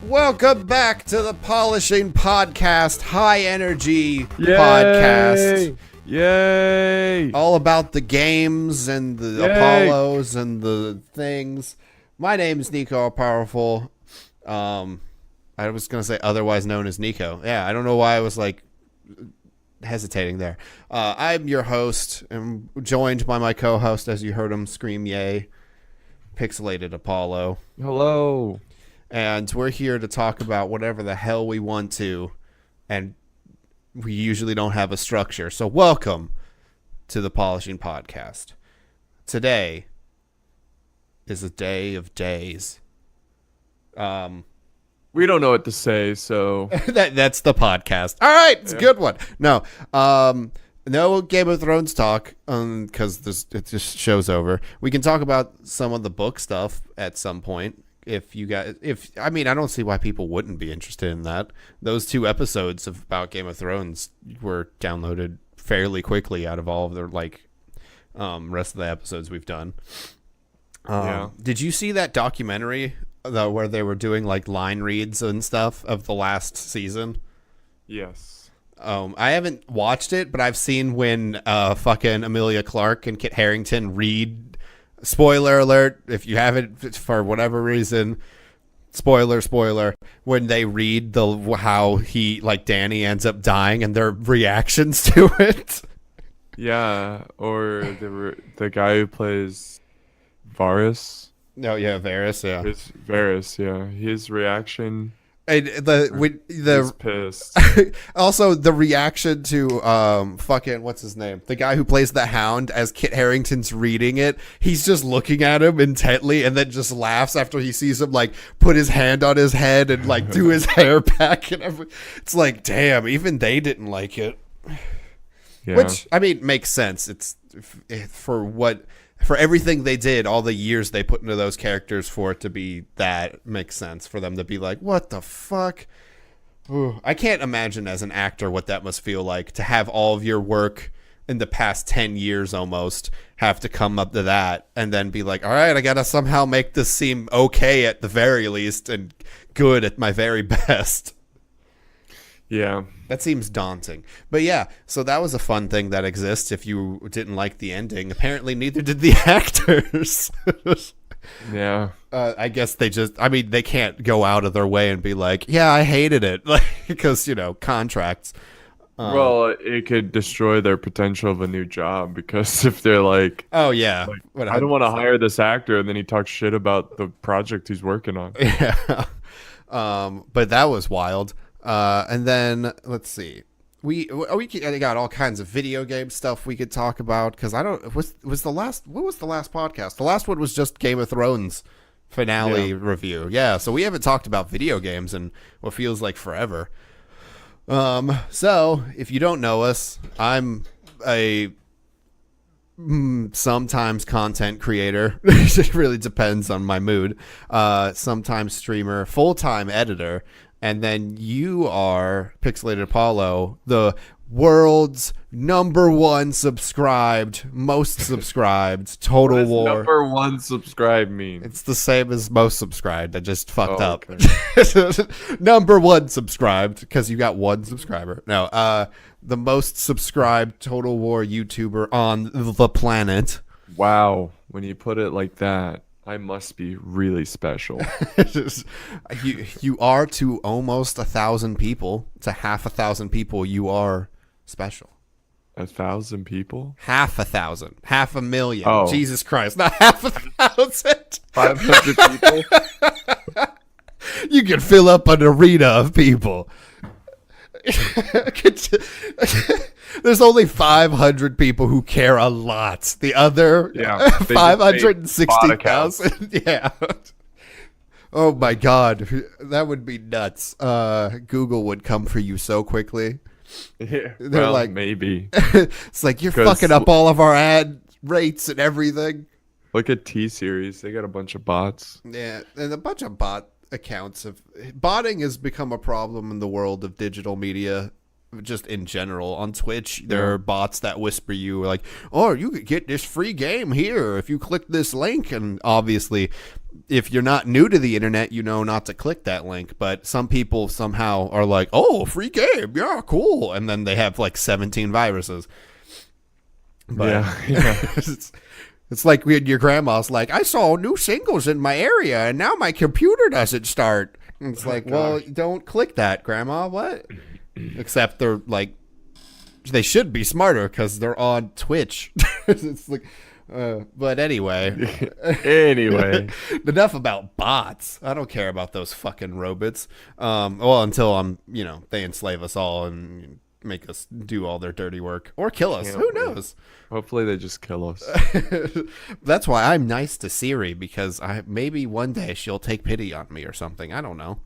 Welcome back to the Polishing Podcast, high energy podcast. Yay! All about the games and the Apollos and the things. My name is Nico All Powerful. I was going to say otherwise known as Nico. Yeah, I don't know why I was like hesitating there. I'm your host and joined by my co-host, as you heard him scream yay, Pixelated Apollo. Hello. And we're here to talk about whatever the hell we want to, and we usually don't have a structure. So welcome to the Polishing Podcast. Today is a day of days. We don't know what to say, so that's the podcast. All right, it's a good one. No Game of Thrones talk, because it just show's over. We can talk about some of the book stuff at some point. I don't see why people wouldn't be interested in that. Those 2 episodes about Game of Thrones were downloaded fairly quickly out of all of the rest of the episodes we've done. Did you see that documentary where they were doing like line reads and stuff of the last season? yes. I haven't watched it, but I've seen when fucking Emilia Clarke and Kit Harington read. Spoiler alert, if you haven't, for whatever reason, spoiler, when they read how he, like, Danny ends up dying and their reactions to it. Yeah, or the guy who plays Varys. No, yeah, Varys, yeah. Varys, yeah. His reaction... And he's pissed. Also, the reaction to fucking what's his name, the guy who plays the Hound, as Kit Harington's reading it, he's just looking at him intently and then just laughs after he sees him like put his hand on his head and like do his hair back and everything. It's like, damn, even they didn't like it. Yeah. Which, I mean, makes sense. It's for everything they did, all the years they put into those characters for it to be that makes sense for them to be like, what the fuck? Ooh, I can't imagine as an actor what that must feel like to have all of your work in the past 10 years almost have to come up to that and then be like, all right, I got to somehow make this seem okay at the very least and good at my very best. Yeah. That seems daunting. But yeah, so that was a fun thing that exists if you didn't like the ending. Apparently neither did the actors. Yeah. I guess they can't go out of their way and be like, yeah, I hated it. Like, because, contracts. Well, it could destroy their potential of a new job because if they're like, oh, yeah. Like, I don't want to hire this actor, and then he talks shit about the project he's working on. Yeah. But that was wild. And then let's see, we got all kinds of video game stuff we could talk about because what was the last podcast? The last one was just Game of Thrones finale review. Yeah, so we haven't talked about video games in what feels like forever. So if you don't know us, I'm a sometimes content creator. It really depends on my mood. Sometimes streamer, full-time editor. And then you are Pixelated Apollo, the world's #1 subscribed, most subscribed, Total War. What does #1 subscribed mean? It's the same as most subscribed. I just fucked up. Okay. #1 subscribed because you got 1 subscriber. No, the most subscribed Total War YouTuber on the planet. Wow, when you put it like that. I must be really special. You are to almost 1,000 people. To half 1,000 people, you are special. 1,000 people? Half 1,000. 500,000. Oh. Jesus Christ. Not half 1,000. 500 people? You could fill up an arena of people. There's only 500 people who care a lot. The other 560,000. Yeah. Oh my God. That would be nuts. Google would come for you so quickly. Yeah, They're like, maybe. It's like, you're fucking up all of our ad rates and everything. Look at T-Series. They got a bunch of bots. Yeah, and a bunch of bot accounts. Botting has become a problem in the world of digital media. Just in general, on Twitch, there are bots that whisper you like, "Oh, you could get this free game here if you click this link." And obviously, if you're not new to the internet, you know not to click that link. But some people somehow are like, "Oh, free game, yeah, cool," and then they have like 17 viruses. But Yeah. it's like when your grandma's like, "I saw new singles in my area, and now my computer doesn't start." And it's like, well, don't click that, Grandma. What? Except they're like, they should be smarter because they're on Twitch. It's like, but anyway. Anyway. Enough about bots. I don't care about those fucking robots. Well, until they enslave us all and make us do all their dirty work or kill us. Who knows? Hopefully they just kill us. That's why I'm nice to Siri, because maybe one day she'll take pity on me or something. I don't know.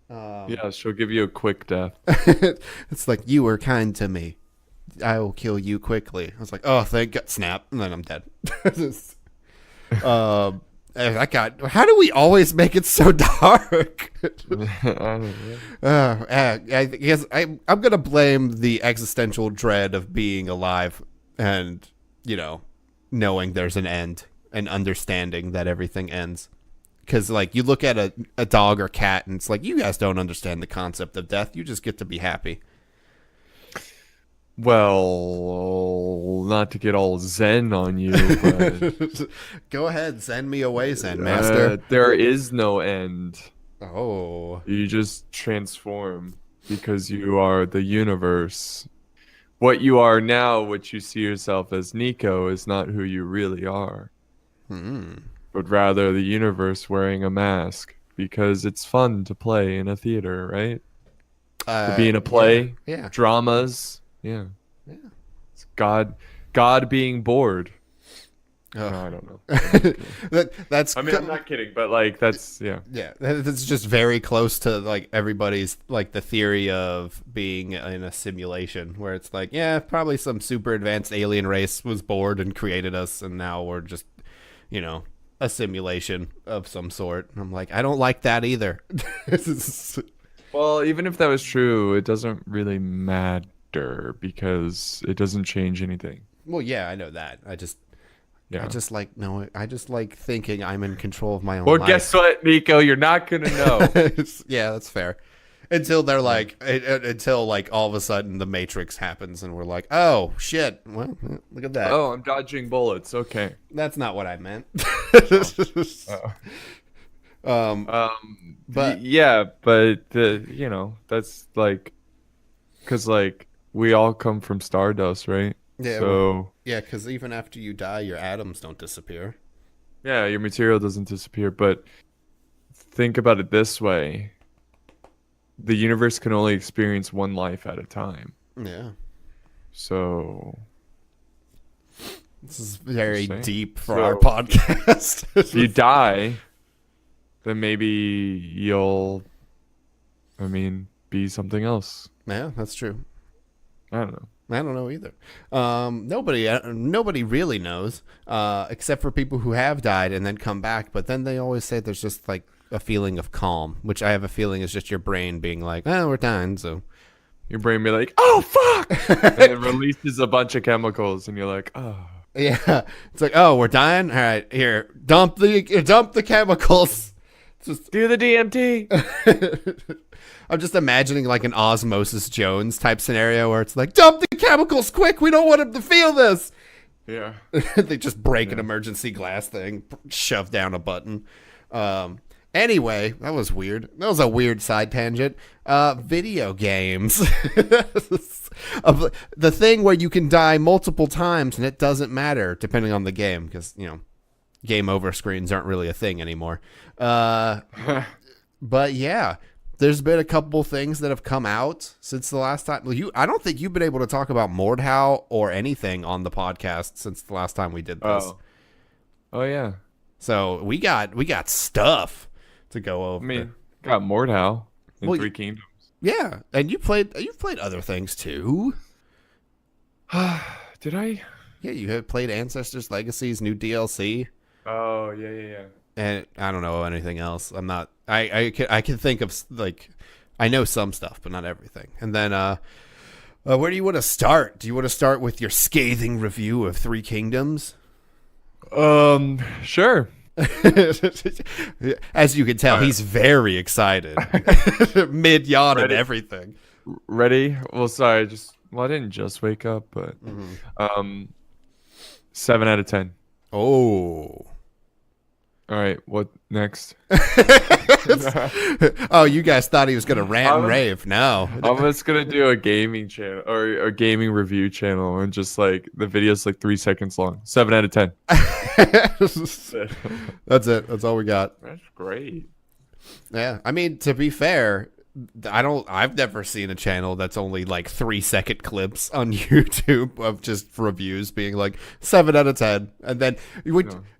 Yeah, she'll give you a quick death. It's like, you were kind to me. I will kill you quickly. I was like, oh, thank God. Snap. And then I'm dead. How do we always make it so dark? I don't know. I guess I'm going to blame the existential dread of being alive and, knowing there's an end and understanding that everything ends. Because, like, you look at a dog or cat and it's like, you guys don't understand the concept of death. You just get to be happy. Well, not to get all zen on you, but go ahead, send me away, Zen Master. There is no end. Oh. You just transform because you are the universe. What you are now, what you see yourself as Nico, is not who you really are. But rather the universe wearing a mask, because it's fun to play in a theater, right? To be in a play, yeah. Dramas. Yeah. It's God being bored. Oh. No, I don't know. That's. I mean, I'm not kidding, but like that's Yeah, that's just very close to like everybody's like the theory of being in a simulation, where it's like, yeah, probably some super advanced alien race was bored and created us, and now we're just, a simulation of some sort. And I'm like, I don't like that either. Well, even if that was true, it doesn't really matter because it doesn't change anything. Well, yeah, I know that. I just like thinking I'm in control of my own life. Well, guess what, Nico? You're not gonna know. Yeah, that's fair. Until they're like, until like all of a sudden the Matrix happens and we're like, oh shit! Well, look at that. Oh, I'm dodging bullets. Okay, that's not what I meant. But yeah, but that's like, because like we all come from stardust, right? Yeah. So yeah, because even after you die, your atoms don't disappear. Yeah, your material doesn't disappear. But think about it this way: the universe can only experience one life at a time. Yeah. So this is very deep for our podcast. If you die, then maybe you'll, be something else. Yeah, that's true. I don't know. I don't know either. Nobody really knows, except for people who have died and then come back. But then they always say there's just like a feeling of calm, which I have a feeling is just your brain being like, "Oh, we're dying." So your brain be like, "Oh fuck," and it releases a bunch of chemicals, and you're like, "Oh." Yeah, it's like, "Oh, we're dying. All right, here, dump the chemicals. Just do the DMT." I'm just imagining like an Osmosis Jones type scenario where it's like, dump the chemicals quick. We don't want him to feel this. Yeah. They just break an emergency glass thing, shove down a button. Anyway, that was weird. That was a weird side tangent. Video games. The thing where you can die multiple times and it doesn't matter depending on the game because, game over screens aren't really a thing anymore. But yeah. There's been a couple things that have come out since the last time. I don't think you've been able to talk about Mordhau or anything on the podcast since the last time we did this. Oh yeah. So we got stuff to go over. Got Mordhau in Three Kingdoms. Yeah, and you've played other things too. Did I? Yeah, you have played Ancestors Legacy's new DLC. Oh yeah. And I don't know anything else. I'm not. I can think of like, I know some stuff, but not everything. And then, where do you want to start? Do you want to start with your scathing review of Three Kingdoms? Sure. As you can tell, All he's very excited. Mid yawn and Ready? everything. Ready? Well, sorry, I didn't just wake up, but 7 out of 10. Oh. All right, what next? Oh, you guys thought he was gonna rant and rave. No. I'm just gonna do a gaming channel or a gaming review channel, and just like the video's like 3 seconds long. 7 out of 10. That's it. That's all we got. That's great. Yeah. I mean, to be fair, I've never seen a channel that's only like 3-second clips on YouTube of just reviews being like 7 out of 10. And then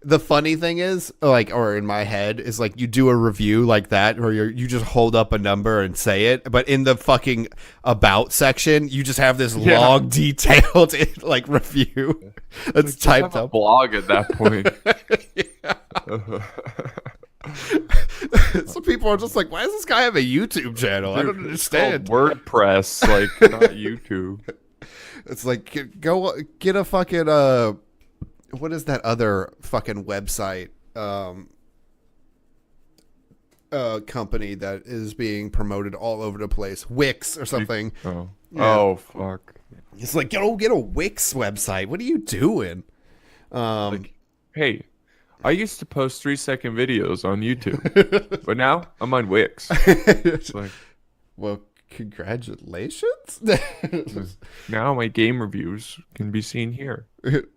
the funny thing is, like, or in my head is like, you do a review like that where you just hold up a number and say it. But in the fucking about section, you just have this long, detailed like review that's typed up. Blog at that point. So people are just like, why does this guy have a YouTube channel? I don't understand. WordPress, like not YouTube. It's like, go get a fucking what is that other fucking website company that is being promoted all over the place, Wix or something. Oh fuck. It's like, go get a Wix website. What are you doing? Hey, I used to post 3-second videos on YouTube, but now I'm on Wix. It's like, well, congratulations. now my game reviews can be seen here.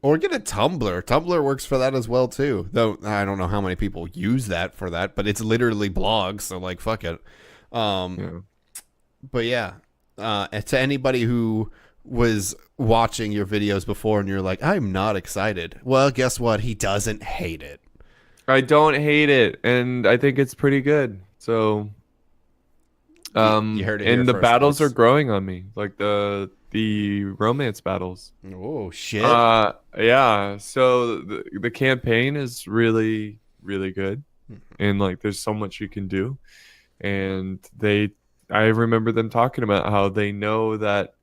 Or get a Tumblr. Tumblr works for that as well too. Though I don't know how many people use that for that, but it's literally blogs, so like fuck it. But yeah, to anybody who was watching your videos before and you're like, I'm not excited. Well, guess what? He doesn't hate it. I don't hate it, and I think it's pretty good. So, you heard it here and the first, battles folks. are growing on me, like the romance battles. Oh shit! Yeah. So the campaign is really really good, and like there's so much you can do, and I remember them talking about how they know that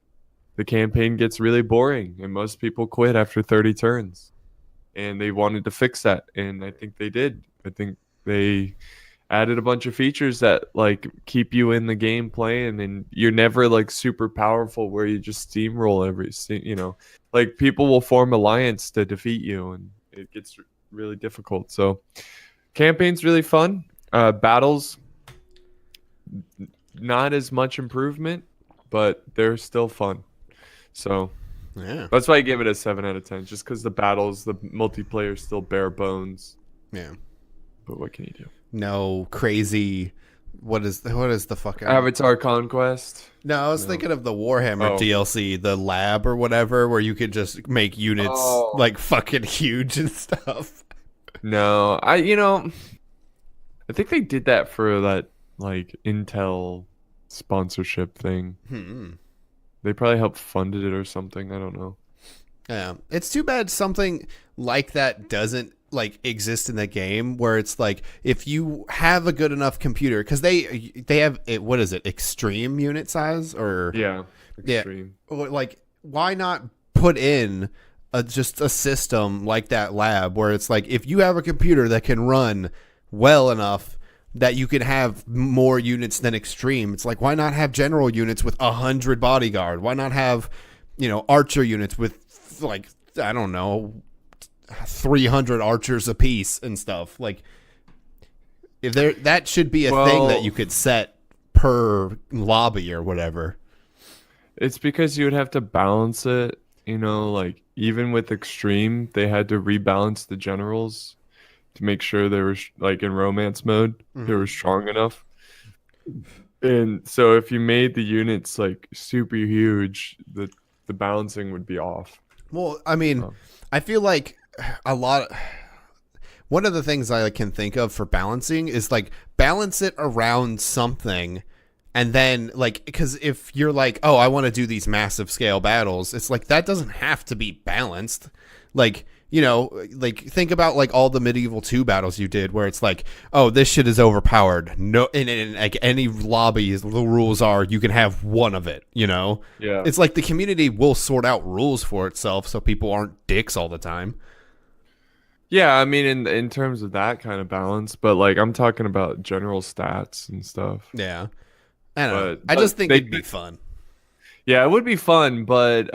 the campaign gets really boring and most people quit after 30 turns, and they wanted to fix that, and I think they did. I think they added a bunch of features that like keep you in the game playing, and you're never like super powerful where you just steamroll like people will form alliance to defeat you, and it gets really difficult. So campaign's really fun. Battles, not as much improvement, but they're still fun. So Yeah. that's why I give it a 7 out of 10, just because the battles, the multiplayer is still bare bones. Yeah. But what can you do? No crazy. What is the fucking Avatar Conquest? No, I was thinking of the Warhammer Oh. DLC, the lab or whatever, where you could just make units like fucking huge and stuff. No, I think they did that for that like Intel sponsorship thing. They probably helped funded it or something. I don't know. Yeah, it's too bad something like that doesn't like exist in the game, where it's like if you have a good enough computer, because they have it. What is it? Extreme unit size or Extreme. Like why not put in just a system like that lab where it's like if you have a computer that can run well enough that you can have more units than extreme, it's like why not have general units with 100 bodyguard? Why not have archer units with like I don't know 300 archers apiece and stuff? Like if that should be a thing that you could set per lobby or whatever. It's because you would have to balance it, like even with extreme, they had to rebalance the generals to make sure they were like in romance mode, they were strong enough. And so if you made the units like super huge, the balancing would be off. Well, I mean, I feel like one of the things I can think of for balancing is like balance it around something. And then like, because if you're like, oh, I want to do these massive scale battles, it's like, that doesn't have to be balanced. Like, like think about like all the Medieval 2 battles you did where it's like, oh, this shit is overpowered. No, in like any lobby, the rules are you can have one of it, Yeah. It's like the community will sort out rules for itself so people aren't dicks all the time. Yeah, I mean in terms of that kind of balance, but like I'm talking about general stats and stuff. Yeah. I don't know. But I just think they it'd be fun. yeah, it would be fun, but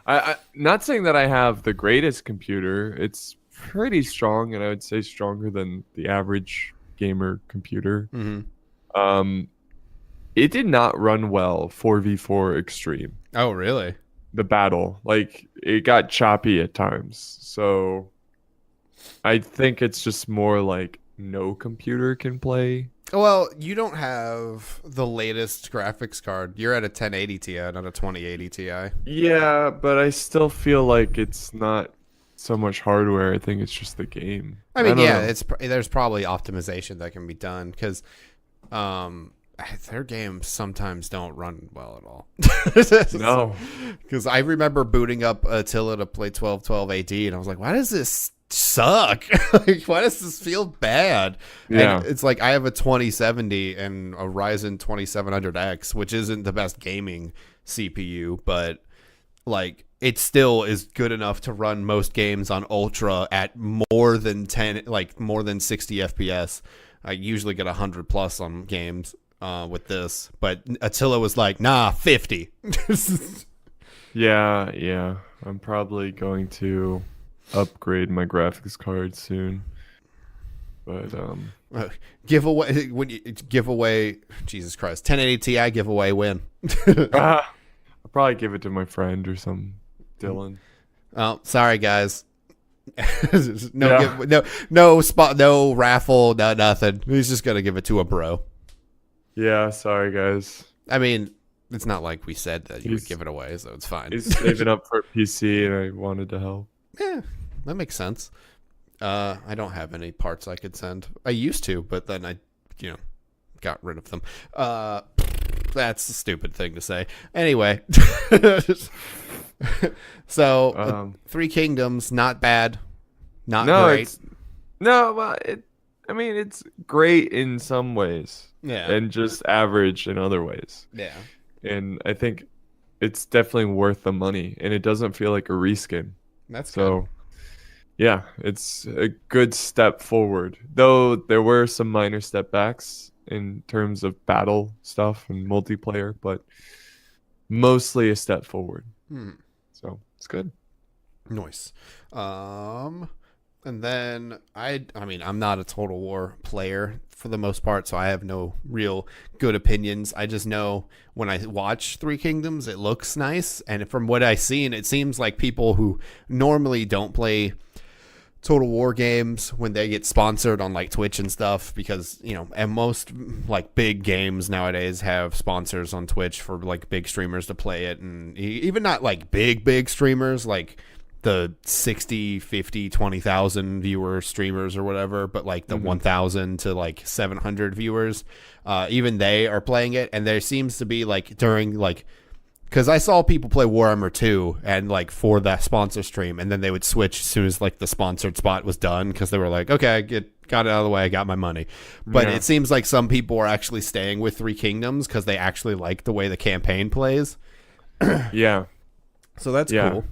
I not saying that I have the greatest computer. It's pretty strong, and I would say stronger than the average gamer computer. Mm-hmm. Um, it did not run well 4v4 extreme. Oh, really? The battle, like it got choppy at times. So I think it's just more like no computer can play. Well, you don't have the latest graphics card. You're at a 1080 Ti, not a 2080 Ti. Yeah, but I still feel like it's not so much hardware. I think it's just the game. I mean, don't yeah, know. there's probably optimization that can be done because their games sometimes don't run well at all. No. Because I remember booting up Attila to play 1212 AD, and I was like, why does this suck? Like, why does this feel bad? Yeah. And it's like I have a 2070 and a Ryzen 2700X, which isn't the best gaming CPU, but like it still is good enough to run most games on ultra at more than 60 FPS. I usually get 100 plus on games with this, but Attila was like, nah, 50. Yeah. I'm probably going to upgrade my graphics card soon. But giveaway, Jesus Christ, 1080 Ti giveaway win. I'll probably give it to my friend or some Dylan. Oh, sorry guys. No spot, no raffle, no nothing. He's just gonna give it to a bro. Yeah, sorry guys. I mean, it's not like we said that you would He's- give it away, so it's fine. He's saving up for a PC and I wanted to help. Yeah, that makes sense. I don't have any parts I could send. I used to, but then I, got rid of them. That's a stupid thing to say. Anyway, so Three Kingdoms, not bad, not great. Well, it's great in some ways. Yeah, And just average in other ways. yeah, And I think it's definitely worth the money, and it doesn't feel like a reskin. that's So, yeah, it's a good step forward. Though there were some minor step backs in terms of battle stuff and multiplayer, but mostly a step forward. good. So it's good. Nice. And then I mean, I'm not a Total War player for the most part, so I have no real good opinions. I just know when I watch Three Kingdoms, it looks nice, and from what I've seen, it seems like people who normally don't play Total War games when they get sponsored on like Twitch and stuff, because and most like big games nowadays have sponsors on Twitch for like big streamers to play it, and even not like big streamers like the 60, 50, 20,000 viewer streamers or whatever, but like the 1,000 to like 700 viewers, even they are playing it. And there seems to be like during like, because I saw people play Warhammer 2 and like for that sponsor stream, and then they would switch as soon as like the sponsored spot was done, because they were like, okay, got it out of the way, I got my money. But it seems like some people are actually staying with Three Kingdoms because they actually like the way the campaign plays. Yeah. So that's cool.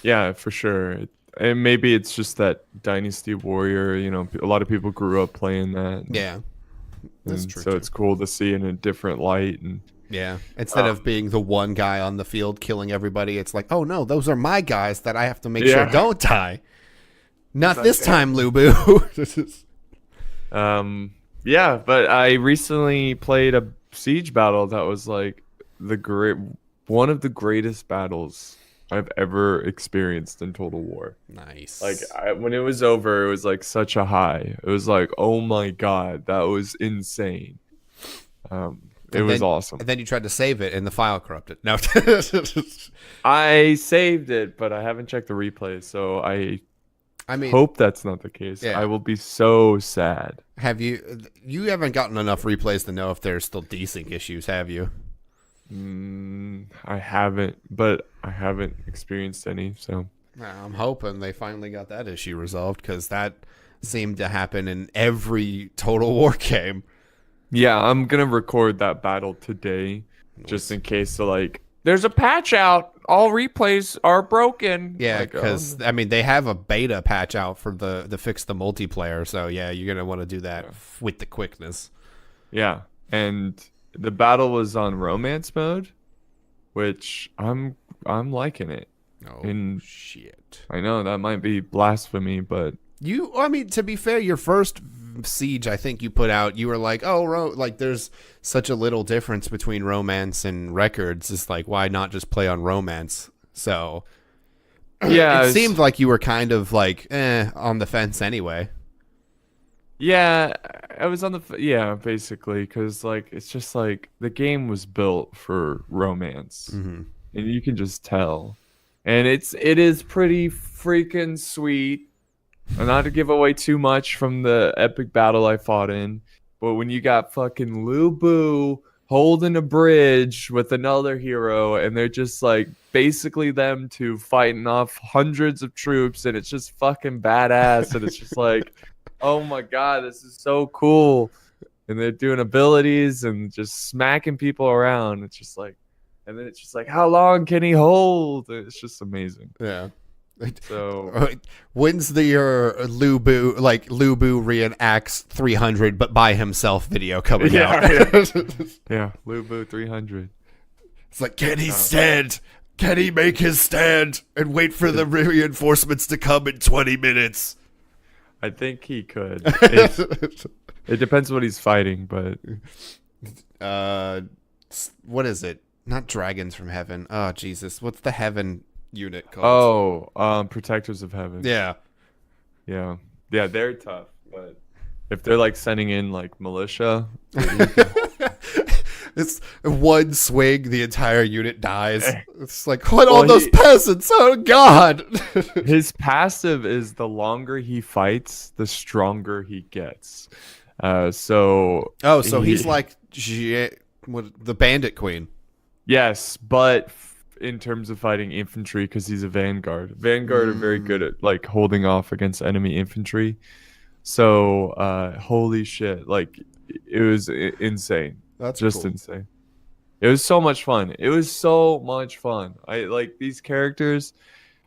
Yeah, for sure. And maybe it's just that Dynasty Warrior, a lot of people grew up playing that. Yeah. That's true. So it's cool to see in a different light. And yeah. Instead of being the one guy on the field killing everybody, it's like, oh no, those are my guys that I have to make sure don't die. Not this time, Lubu. Yeah, but I recently played a siege battle that was like one of the greatest battles I've ever experienced in Total War. Nice. Like when it was over, it was like such a high. It was like, oh my god, that was insane. It was awesome. And then you tried to save it, and the file corrupted. No. I saved it, but I haven't checked the replay, so I hope that's not the case. Yeah. I will be so sad. Have you haven't gotten enough replays to know if there's still desync issues, have you? I haven't, but I haven't experienced any, so I'm hoping they finally got that issue resolved, because that seemed to happen in every Total War game. Yeah, I'm gonna record that battle today, just in case. So like, there's a patch out. All replays are broken. Yeah, Like, because I mean they have a beta patch out for the fix the multiplayer. So yeah, you're gonna want to do that with the quickness. yeah, and the battle was on romance mode, which I'm liking it. Oh And shit! I know that might be blasphemy, but I mean, to be fair, your first Siege, I think you put out, you were like, oh, like there's such a little difference between romance and records. It's like, why not just play on romance? So yeah, it seemed like you were kind of like, on the fence anyway. yeah, I was on basically, because like it's just like the game was built for romance, Mm-hmm. and you can just tell, and it is pretty freaking sweet. And not to give away too much from the epic battle I fought in, but when you got fucking Lu Bu holding a bridge with another hero, and they're just like basically them two fighting off hundreds of troops, and it's just fucking badass, and it's just like, oh my god, this is so cool. And they're doing abilities and just smacking people around. It's just like, and then it's just like, how long can he hold? It's just amazing. Yeah. So when's the Lu Bu reenacts 300 but by himself video coming out? Yeah, Lu Bu 300. It's like, can he stand? Can he make his stand and wait for the reinforcements to come in 20 minutes? I think he could. It depends what he's fighting, but what is it? Not dragons from heaven. Oh Jesus, what's the heaven unit called? Oh, Protectors of Heaven. Yeah. They're tough, but if they're like sending in like militia, it's one swing, the entire unit dies. It's like, what all those peasants? Oh God! His passive is the longer he fights, the stronger he gets. So he's like the Bandit Queen. Yes, but in terms of fighting infantry, because he's a vanguard. Vanguard are very good at like holding off against enemy infantry. So holy shit, like it was insane. That's just cool. Insane. It was so much fun. I like these characters,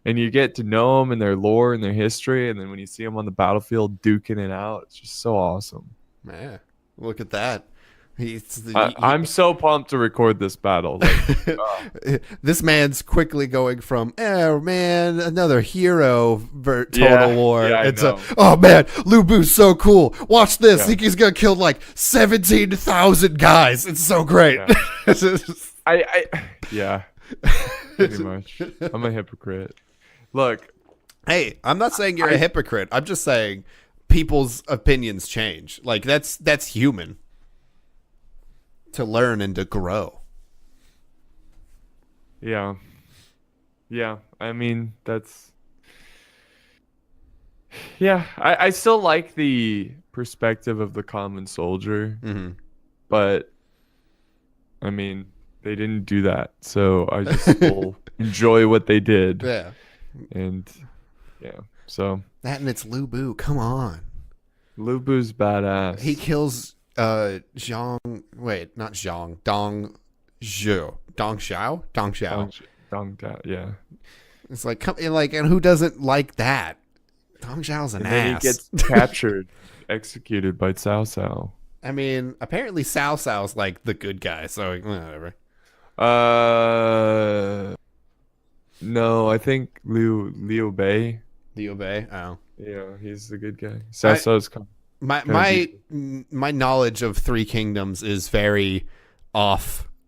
and you get to know them and their lore and their history, and then when you see them on the battlefield duking it out, it's just so awesome. Man, look at that. I'm so pumped to record this battle. Like, this man's quickly going from, oh man, another hero Total War. Yeah, oh man, Lu Bu's so cool. Watch this. Yeah. He's gonna kill like 17,000 guys. It's so great. Yeah. Pretty much. I'm a hypocrite. Look. Hey, I'm not saying you're a hypocrite. I'm just saying people's opinions change. Like that's human. To learn and to grow. Yeah. I mean, that's. Yeah, I still like the perspective of the common soldier, but I mean, they didn't do that, so I just will enjoy what they did. Yeah, and so that and it's Lu Bu. Come on, Lu Bu's badass. He kills. Dong Xiao. Yeah. It's like, and who doesn't like that? Dong Xiao's an ass. Then he gets captured, executed by Cao Cao. I mean, apparently Cao Cao's like the good guy, so whatever. No, I think Liu Bei. Liu Bei? Oh. Yeah, he's the good guy. Cao Cao's My knowledge of Three Kingdoms is very not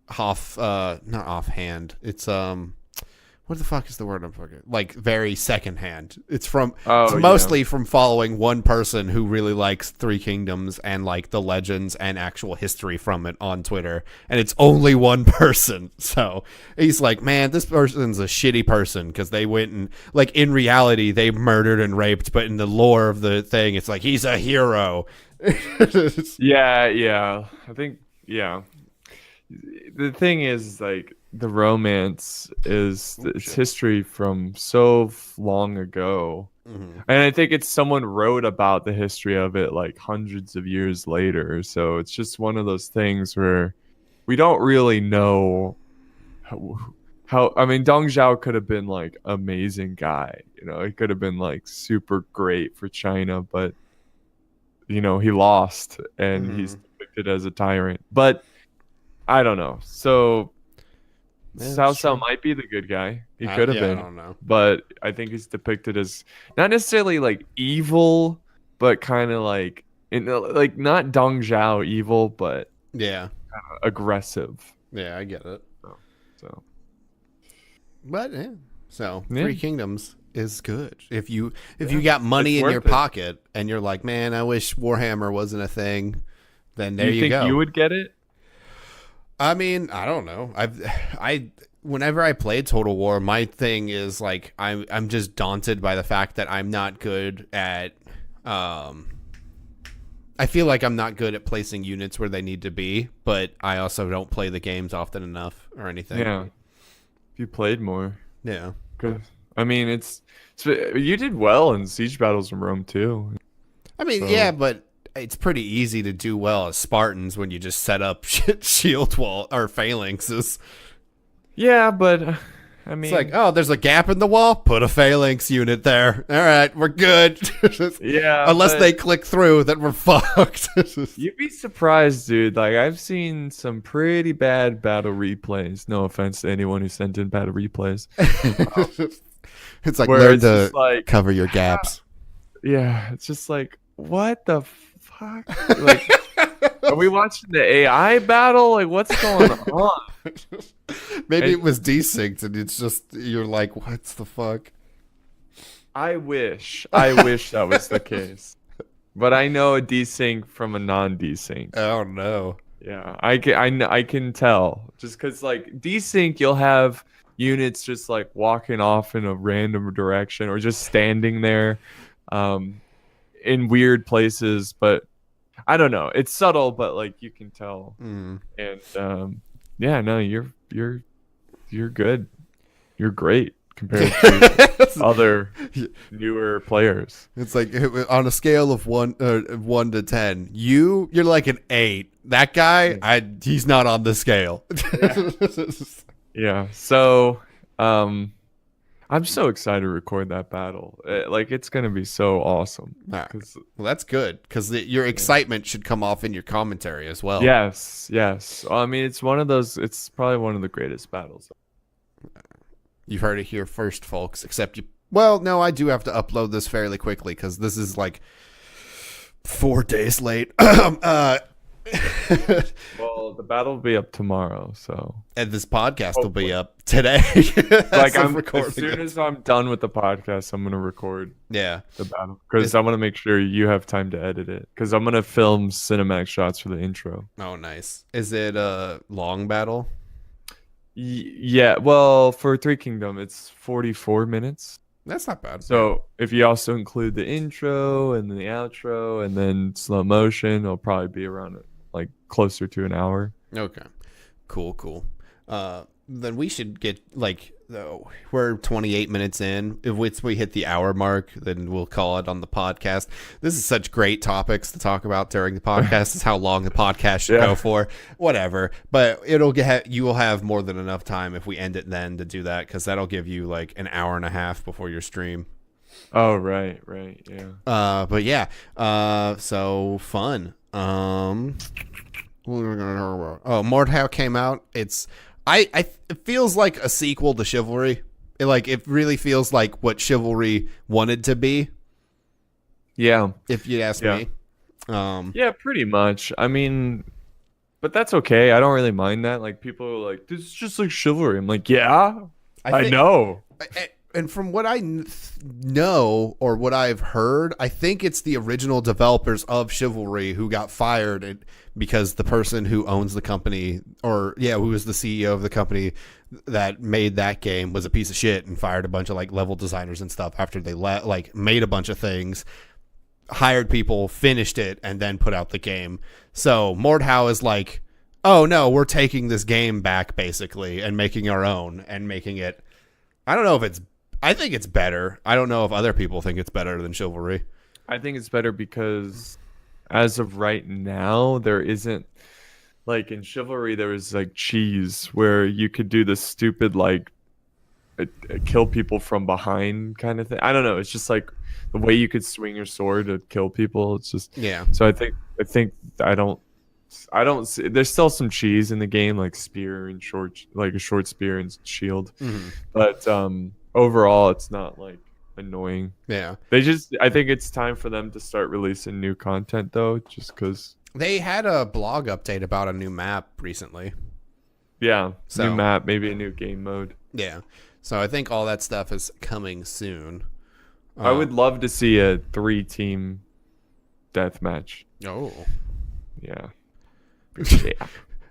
offhand. It's what the fuck is the word I'm fucking like very secondhand. It's mostly from following one person who really likes Three Kingdoms and like the legends and actual history from it on Twitter, and it's only one person. So he's like, man, this person's a shitty person because they went and like in reality they murdered and raped, but in the lore of the thing it's like he's a hero. Yeah. I think the thing is like the romance is it's history from so long ago, and I think it's someone wrote about the history of it like hundreds of years later, so it's just one of those things where we don't really know how I mean Dong Zhao could have been like amazing guy, he could have been like super great for China, but he lost and he's depicted as a tyrant. But I don't know. So Cao Cao might be the good guy. He could have been. I don't know. But I think he's depicted as not necessarily like evil, but kind of like like not Dong Zhao evil, but aggressive. Yeah, I get it. So. But so Yeah. Three Kingdoms is good. If you got money It's in your worth it. pocket and you're like, man, I wish Warhammer wasn't a thing, then there you think go. You would get it? I mean, I don't know. Whenever I played Total War, my thing is like I'm just daunted by the fact that I'm not good at I feel like I'm not good at placing units where they need to be, but I also don't play the games often enough or anything. Yeah. If you played more. Yeah. 'Cause, I mean, you did well in siege battles in Rome too. I mean, So- yeah, but it's pretty easy to do well as Spartans when you just set up shield wall or phalanxes. Yeah, but I mean, It's like, oh, there's a gap in the wall. Put a phalanx unit there. All right, we're good. yeah. Unless but they click through, then we're fucked. you'd be surprised, dude. Like I've seen some pretty bad battle replays. No offense to anyone who sent in battle replays. It's like Where learn it's to just like, cover your gaps. yeah, it's just like, what the fuck? Like, are we watching the AI battle? Like, what's going on? Maybe it was desynced, and it's just you're like, what's the fuck? I wish that was the case. But I know a desync from a non-desync. Oh no. Yeah, I can tell. Just because, like, desync, you'll have units just, like, walking off in a random direction or just standing there in weird places. But I don't know. It's subtle, but, like, you can tell. Mm. And, yeah, no, you're good. You're great compared to other newer players. It's like on a scale of 1 to 10, you're like an 8. That guy, he's not on the scale. Yeah. So, I'm so excited to record that battle. Like, it's gonna be so awesome. Well, that's good because your excitement should come off in your commentary as well. Yes. I mean, it's one of those. It's probably one of the greatest battles. You've heard it here first, folks. Except you. Well, no, I do have to upload this fairly quickly because this is like 4 days late. Well, the battle will be up tomorrow, so. And this podcast will be up today. Like as soon as I'm done with the podcast, I'm gonna record the battle because I want to make sure you have time to edit it because I'm gonna film cinematic shots for the intro. Oh, nice. Is it a long battle? Yeah. Well, for Three Kingdom, it's 44 minutes. That's not bad. So if you also include the intro and then the outro and then slow motion, it'll probably be around like closer to an hour. Okay. Cool. Then we should get like we're 28 minutes in. If we hit the hour mark, then we'll call it on the podcast. This is such great topics to talk about during the podcast. Is how long the podcast should go for. Whatever, but you will have more than enough time if we end it then to do that because that'll give you like an hour and a half before your stream. Oh right, yeah. But yeah, so fun. Mordhau came out. It feels like a sequel to Chivalry. It really feels like what Chivalry wanted to be. Yeah. If you ask me. Yeah, pretty much. I mean, but that's okay. I don't really mind that. Like people are like, this is just like Chivalry. I'm like, yeah, I know. And from what I know or what I've heard, I think it's the original developers of Chivalry who got fired because the person who owns the company who was the CEO of the company that made that game was a piece of shit and fired a bunch of like level designers and stuff after they made a bunch of things, hired people, finished it, and then put out the game. So Mordhau is like, oh no, we're taking this game back basically and making our own and making it. I think it's better. I don't know if other people think it's better than Chivalry. I think it's better because as of right now, there isn't like in Chivalry, there was like cheese where you could do the stupid like kill people from behind kind of thing. I don't know. It's just like the way you could swing your sword to kill people. It's just So I don't see, there's still some cheese in the game, like spear and like a short spear and shield, but overall it's not like annoying. I think it's time for them to start releasing new content though, just because they had a blog update about a new map recently. New map, maybe a new game mode. So I think all that stuff is coming soon. I would love to see a 3-team deathmatch. Yeah.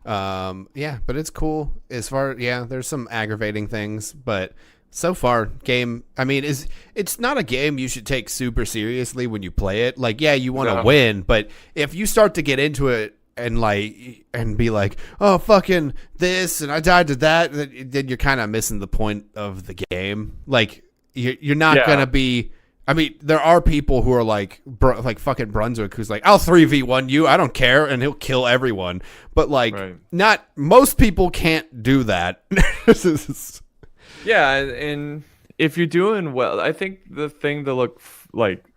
But it's cool as far. There's some aggravating things, but so far it's not a game you should take super seriously when you play it. Like, you want to win, but if you start to get into it and be like, oh, fucking this, and I died to that, then you're kind of missing the point of the game. Like, you're not gonna be. I mean, there are people who are like fucking Brunswick, who's like, I'll 3v1 you, I don't care, and he'll kill everyone. But not most people can't do that. And if you're doing well, I think the thing to look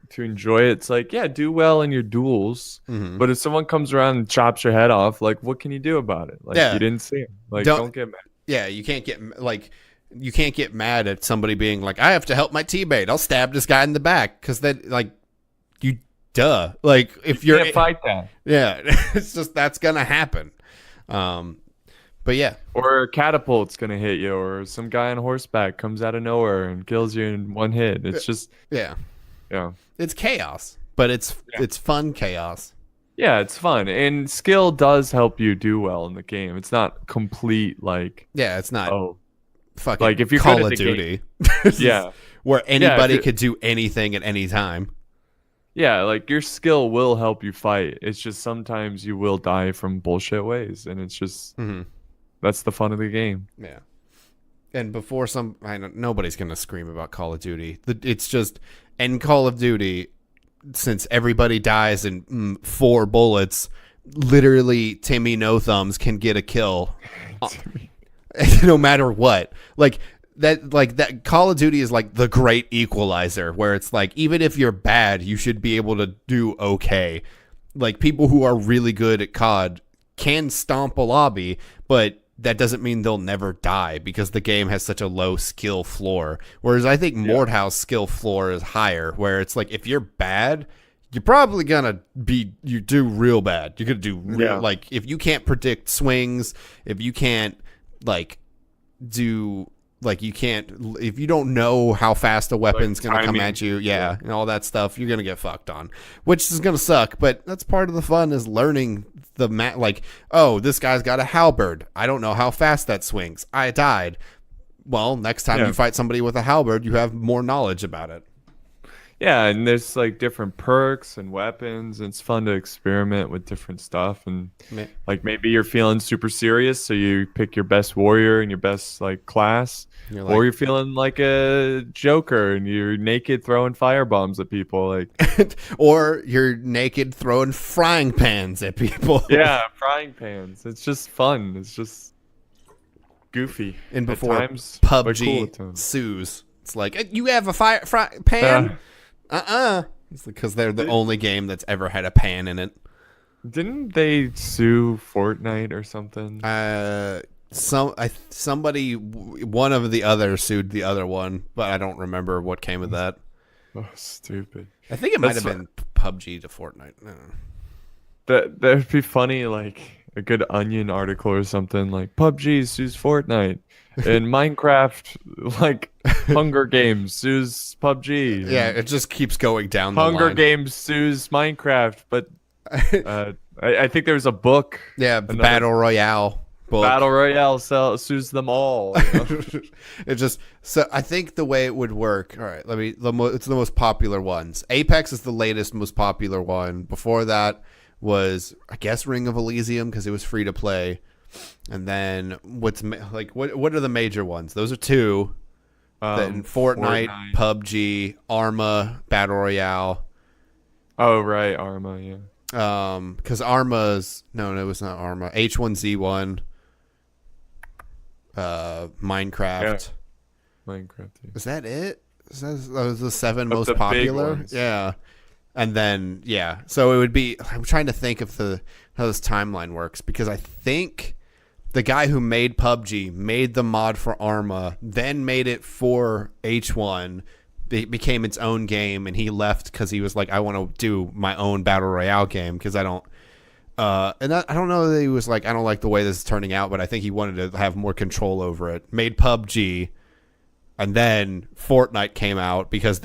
to enjoy it's like, do well in your duels. But if someone comes around and chops your head off, like, what can you do about it? Like, you didn't see him. Like, don't get mad. You can't get you can't get mad at somebody being like, I have to help my teammate, I'll stab this guy in the back, because then if you can't fight that. It's just, that's gonna happen. But or a catapult's gonna hit you, or some guy on horseback comes out of nowhere and kills you in one hit. It's just it's chaos, but it's fun chaos. It's fun, and skill does help you do well in the game. It's not complete it's not fucking like if you're Call of Duty where anybody could do anything at any time. Like, your skill will help you fight. It's just sometimes you will die from bullshit ways, and it's just that's the fun of the game. And before nobody's gonna scream about Call of Duty. It's just, in Call of Duty, since everybody dies in 4 bullets, literally Timmy No Thumbs can get a kill. No matter what. That Call of Duty is like the great equalizer, where it's like, even if you're bad, you should be able to do okay. Like, people who are really good at COD can stomp a lobby, but that doesn't mean they'll never die, because the game has such a low skill floor. Whereas I think Mordhau's skill floor is higher, where it's like, if you're bad, you're probably gonna you do real bad. You're gonna do real, like, if you can't predict swings, if you can't if you don't know how fast a weapon's going to come at you, and all that stuff, you're going to get fucked on, which is going to suck. But that's part of the fun, is learning the this guy's got a halberd. I don't know how fast that swings. I died. Well, next time you fight somebody with a halberd, you have more knowledge about it. And there's different perks and weapons, and it's fun to experiment with different stuff. And maybe you're feeling super serious, so you pick your best warrior and your best class, or you're feeling like a Joker and you're naked throwing fire bombs at people, or you're naked throwing frying pans at people. Frying pans. It's just fun. It's just goofy. And before PUBG cool sues, it's like, you have a fry pan. It's because they're the only game that's ever had a pan in it. Didn't they sue Fortnite or something? Somebody, one of the others sued the other one, but I don't remember what came of that. Oh, stupid! I think it might have been PUBG to Fortnite. That'd be funny, a good Onion article or something, like PUBG sues Fortnite. And Minecraft, Hunger Games sues PUBG. It just keeps going down the line. Hunger Games sues Minecraft, but I think there's a book. Battle Royale book. Battle Royale sues them all. It just, so I think the way it would work. All right, it's the most popular ones. Apex is the latest, most popular one. Before that was, I guess, Ring of Elysium, because it was free to play. And then what are the major ones? Those are 2. Then Fortnite, PUBG, Arma, Battle Royale. Oh right, Arma, because Arma's no, it was not Arma. H1Z1, Minecraft. Minecraft. Is that it? Is that those the 7 Of most the big popular? ones. Yeah. And then so it would be. I'm trying to think of how this timeline works, because I think the guy who made PUBG made the mod for Arma, then made it for H1. It became its own game, and he left because he was like, I want to do my own battle royale game because I don't. I don't know that he was like, I don't like the way this is turning out, but I think he wanted to have more control over it. Made PUBG. And then Fortnite came out because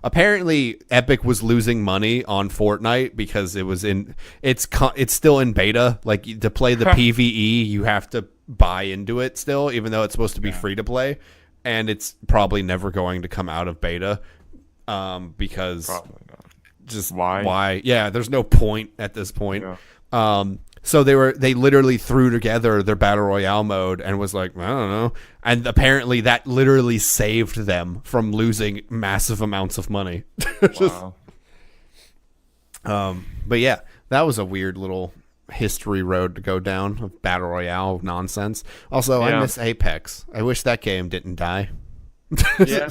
apparently Epic was losing money on Fortnite because it's still in beta. Like, to play the PvE, you have to buy into it still, even though it's supposed to be free to play, and it's probably never going to come out of beta because Probably not. just Why? Yeah, there's no point at this point. Yeah. So they literally threw together their battle royale mode and was like, I don't know. And apparently that literally saved them from losing massive amounts of money. Wow. But yeah, that was a weird little history road to go down of battle royale nonsense. Also, I miss Apex. I wish that game didn't die. Yeah.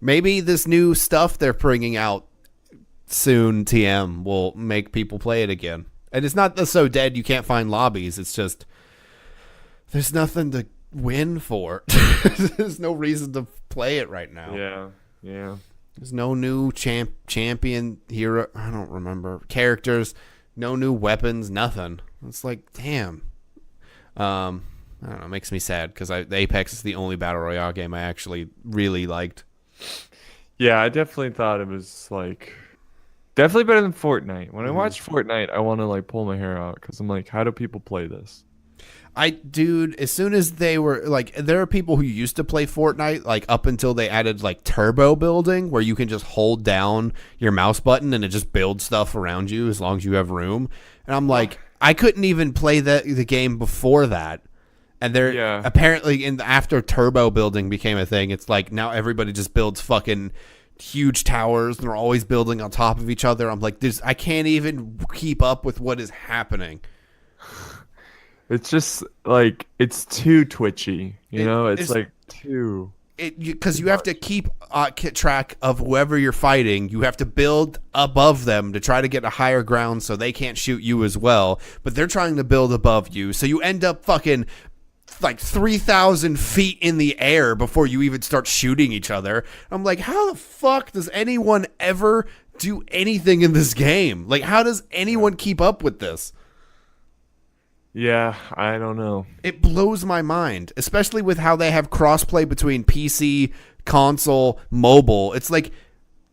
Maybe this new stuff they're bringing out soon, TM, will make people play it again. And it's not so dead you can't find lobbies. It's just there's nothing to win for. There's no reason to play it right now. Yeah. There's no new champion hero. I don't remember characters. No new weapons. Nothing. It's like, damn. I don't know. It makes me sad because Apex is the only battle royale game I actually really liked. Yeah, I definitely thought it was like definitely better than Fortnite. When I watch Fortnite, I want to like pull my hair out because I'm like, how do people play this? Dude, as soon as they were like, there are people who used to play Fortnite like up until they added like turbo building, where you can just hold down your mouse button and it just builds stuff around you as long as you have room. And I'm like, I couldn't even play the game before that. And they're apparently after turbo building became a thing, it's like now everybody just builds fucking huge towers and they're always building on top of each other. I'm like, I can't even keep up with what is happening. It's just like it's too twitchy, you know. It's like too. Because you have to keep track of whoever you're fighting. You have to build above them to try to get a higher ground so they can't shoot you as well. But they're trying to build above you, so you end up fucking like 3,000 feet in the air before you even start shooting each other. I'm like, how the fuck does anyone ever do anything in this game? Like, how does anyone keep up with this? Yeah, I don't know. It blows my mind, especially with how they have crossplay between PC, console, mobile. It's like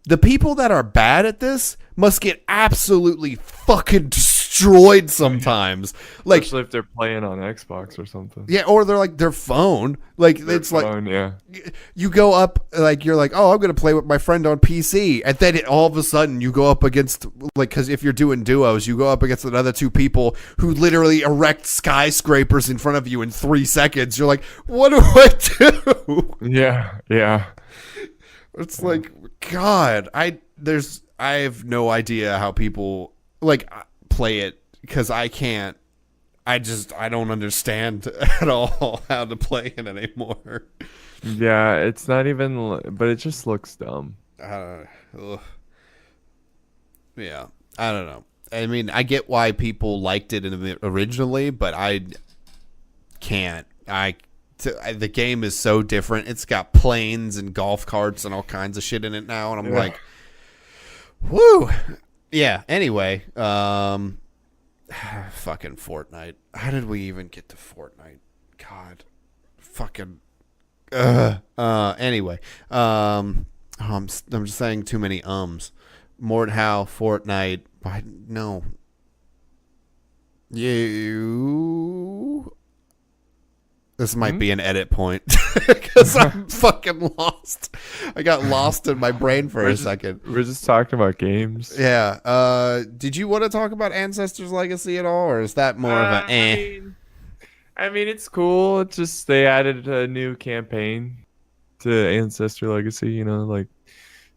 the people that are bad at this must get absolutely fucking destroyed sometimes. Like, especially if they're playing on Xbox or something. Yeah, or they're like their phone. Like it's phone, like you go up, like you're like, oh, I'm gonna play with my friend on PC, and then all of a sudden you go up against, like, because if you're doing duos, you go up against another two people who literally erect skyscrapers in front of you in 3 seconds. You're like, what do I do? Yeah. It's like, God, I have no idea how people like play it, because I can't. I don't understand at all how to play it anymore. Yeah, it's not even, but it just looks dumb. Yeah, I don't know. I mean, I get why people liked it originally, but I can't. The game is so different. It's got planes and golf carts and all kinds of shit in it now, and I'm like, whoo. Yeah, anyway, fucking Fortnite. How did we even get to Fortnite? God. Fucking anyway, I'm just saying too many ums. Mordhau, Fortnite. No. This might be an edit point because I'm fucking lost. I got lost in my brain for a second. We're just talking about games. Yeah. Did you want to talk about Ancestors Legacy at all, or is that more of a eh? I mean, it's cool. It's just they added a new campaign to Ancestor Legacy. You know, like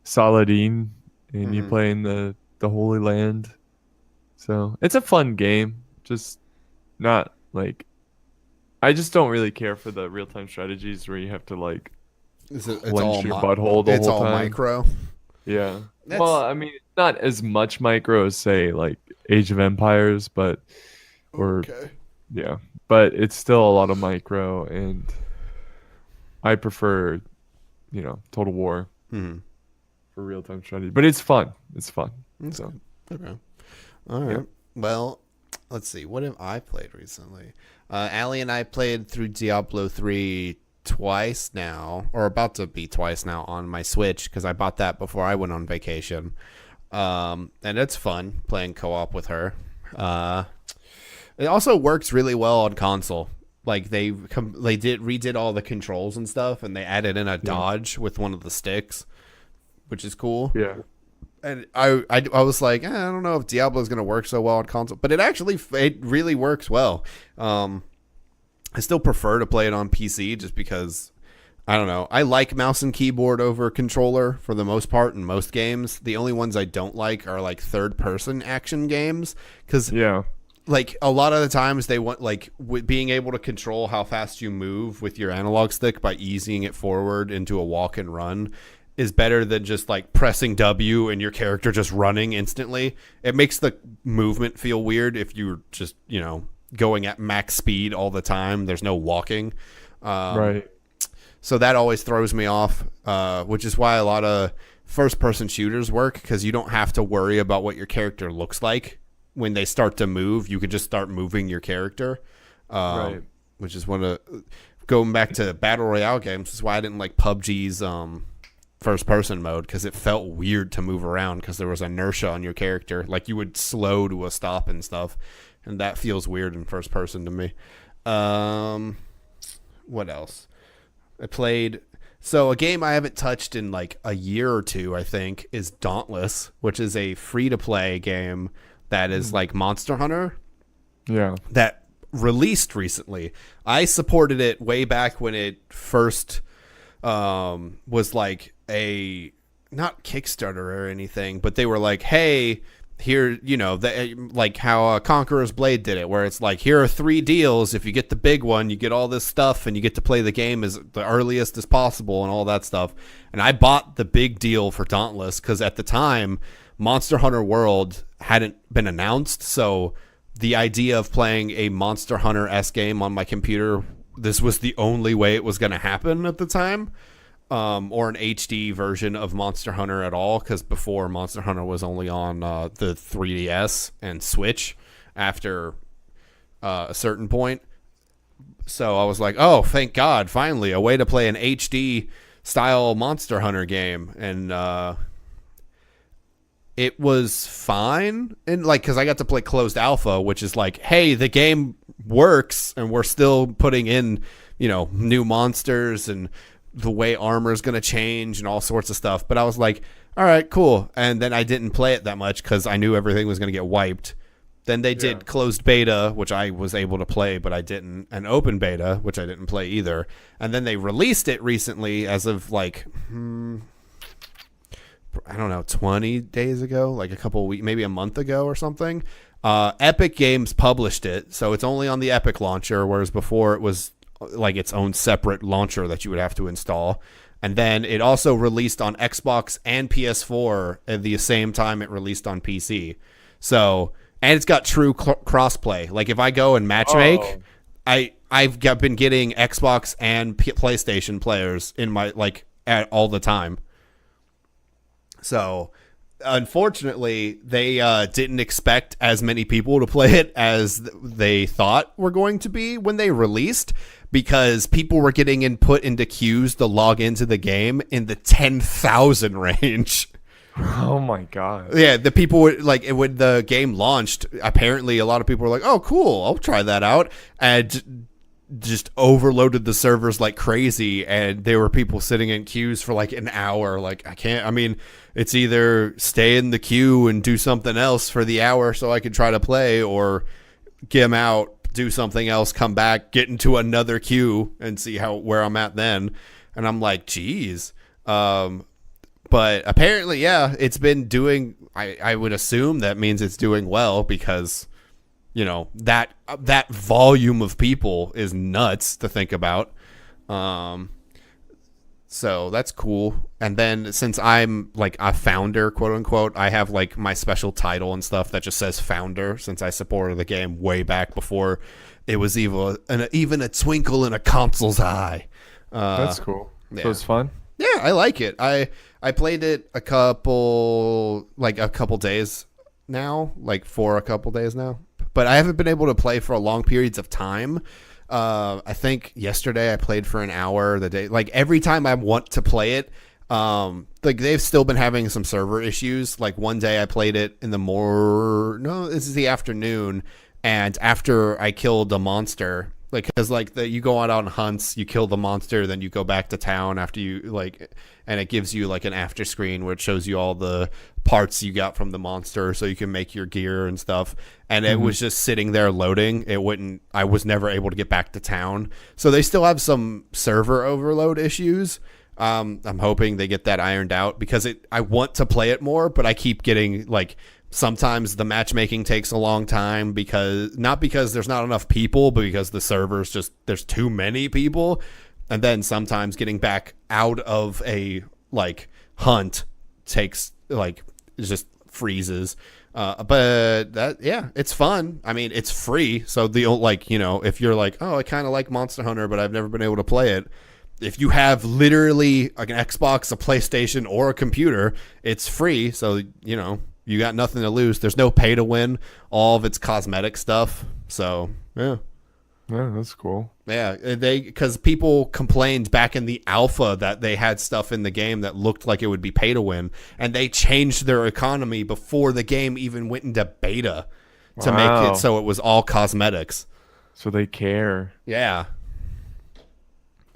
Saladin, and you play in the Holy Land. So it's a fun game. Just not like. I just don't really care for the real-time strategies where you have to like It's clench your butthole the it's whole all time. micro. Yeah. That's Well, I mean, not as much micro as say like Age of Empires, but or okay. yeah, but it's still a lot of micro, and I prefer, Total War Hmm. for real-time strategy. But it's fun. It's fun. So, Okay. All right. yeah. Well, let's see. What have I played recently? Allie and I played through Diablo 3 twice now, or about to be twice now on my Switch because I bought that before I went on vacation. And it's fun playing co-op with her. It also works really well on console. Like redid all the controls and stuff, and they added in a dodge with one of the sticks, which is cool. Yeah. And I was like, I don't know if Diablo is going to work so well on console, but it really works well. I still prefer to play it on PC just because, I don't know. I like mouse and keyboard over controller for the most part in most games. The only ones I don't like are like third-person action games because like a lot of the times they want like being able to control how fast you move with your analog stick by easing it forward into a walk and run is better than just like pressing W and your character just running instantly. It makes the movement feel weird if you're just, going at max speed all the time. There's no walking. Right. So that always throws me off, which is why a lot of first-person shooters work, because you don't have to worry about what your character looks like. When they start to move, you can just start moving your character. Right. Which is one of... Going back to Battle Royale games, is why I didn't like PUBG's first-person mode, because it felt weird to move around because there was inertia on your character. Like, you would slow to a stop and stuff, and that feels weird in first-person to me. What else? I played... So a game I haven't touched in like a year or two, I think, is Dauntless, which is a free-to-play game that is like Monster Hunter. Yeah. That released recently. I supported it way back when it first was like a... Not Kickstarter or anything, but they were like, hey... Here, like how Conqueror's Blade did it, where it's like, here are 3 deals. If you get the big one, you get all this stuff, and you get to play the game as the earliest as possible and all that stuff. And I bought the big deal for Dauntless because at the time, Monster Hunter World hadn't been announced. So the idea of playing a Monster Hunter-esque game on my computer, this was the only way it was going to happen at the time. Or an HD version of Monster Hunter at all, because before Monster Hunter was only on the 3DS and Switch after a certain point. So I was like, oh, thank God, finally, a way to play an HD style Monster Hunter game. And it was fine. And like, because I got to play closed alpha, which is like, hey, the game works, and we're still putting in, new monsters and the way armor is going to change and all sorts of stuff. But I was like, all right, cool. And then I didn't play it that much because I knew everything was going to get wiped. Then they did closed beta, which I was able to play, but I didn't. And open beta, which I didn't play either. And then they released it recently as of like, I don't know, 20 days ago, like a couple of weeks, maybe a month ago or something. Epic Games published it. So it's only on the Epic launcher, whereas before it was like its own separate launcher that you would have to install. And then it also released on Xbox and PS4 at the same time it released on PC. So, and it's got true crossplay. Like if I go and matchmake, I've been getting Xbox and PlayStation players in my all the time. So, unfortunately, they didn't expect as many people to play it as they thought were going to be when they released, because people were getting put into queues to log into the game in the 10,000 range. Oh my God. Yeah, the people would when the game launched, apparently a lot of people were like, oh, cool, I'll try that out. And just overloaded the servers like crazy, and there were people sitting in queues for like an hour. Like, it's either stay in the queue and do something else for the hour so I could try to play, or get them out, do something else, come back, get into another queue and see where I'm at then. And I'm like, geez. But apparently, yeah, it's been doing, I would assume that means it's doing well, because that volume of people is nuts to think about. So that's cool. And then since I'm like a founder, quote unquote, I have like my special title and stuff that just says founder, since I supported the game way back before it was even a twinkle in a console's eye. That's cool. Yeah. So it's fun. Yeah, I like it. I played it a couple days now, like for a couple days now. But I haven't been able to play for a long periods of time. I think yesterday I played for an hour. The day, like every time I want to play it, like they've still been having some server issues. Like one day I played it in this is the afternoon, and after I killed a monster, like because like you go out on hunts, you kill the monster, then you go back to town after you like, and it gives you like an after screen where it shows you all the parts you got from the monster so you can make your gear and stuff. And it was just sitting there loading. I was never able to get back to town. So they still have some server overload issues. I'm hoping they get that ironed out because I want to play it more, but I keep getting like, sometimes the matchmaking takes a long time not because there's not enough people, but because the servers there's too many people. And then sometimes getting back out of a like hunt takes like, it just freezes. But it's fun. I mean, it's free. So if you're like, oh, I kind of like Monster Hunter, but I've never been able to play it. If you have literally like an Xbox, a PlayStation, or a computer, it's free. So, you got nothing to lose. There's no pay to win. All of it's cosmetic stuff. So, yeah. Yeah, that's cool. Yeah, because people complained back in the alpha that they had stuff in the game that looked like it would be pay to win, and they changed their economy before the game even went into beta to make it so it was all cosmetics. So they care. Yeah.